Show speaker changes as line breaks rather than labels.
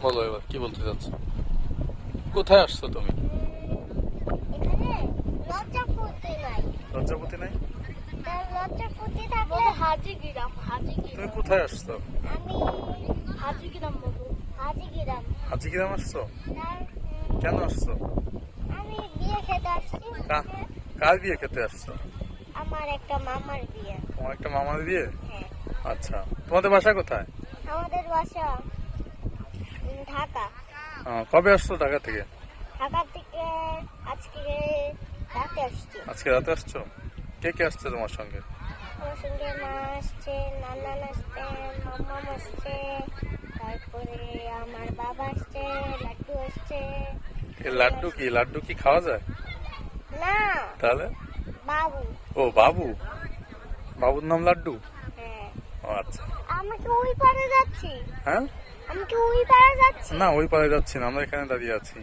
বলো এবার কি বলতে চাচ্ছ? কোথায় আসছো তুমি?
এখানে লজ্জাপতি নাই।
লজ্জাপতি নাই?
তার লজ্জাপতি থাকলে হাজিগিরাম।
তুমি কোথায় আসছো?
আমি হাজিগিরাম বলবো। হাজিগিরাম।
হাজিগ্রাম আসছো?
তার
কেন আসছো?
আমি বিয়ে খেতে আসছি।
কার বিয়ে খেতে আসছো?
আমার একটা মামার বিয়ে।
তোমার একটা মামার বিয়ে?
হ্যাঁ।
আচ্ছা, তোমাদের বাসা কোথায়?
আমাদের বাসা ঢাকা।
কবে আসছো ঢাকা থেকে?
ঢাকা থেকে আজকে রাতে আসছি।
আজকে রাতে আসছো? কে কে আসছে তোমার সঙ্গে?
আমার সঙ্গে মা আসছে, নানা আসছে, মামা আসছে, তারপরে আমার বাবা আসছে, লাড্ডু আসছে।
এই লাড্ডু কি খাওয়া যায়?
না,
তাহলে?
বাবু।
ও বাবু, বাবুর নাম লাড্ডু?
হ্যাঁ।
ও আচ্ছা।
আমি কি ওই পারে যাচ্ছি?
হ্যাঁ,
আমি কি ওই পারে যাচ্ছি?
না ওই পারে যাচ্ছি না, আমরা এখানে দাঁড়িয়ে আছি।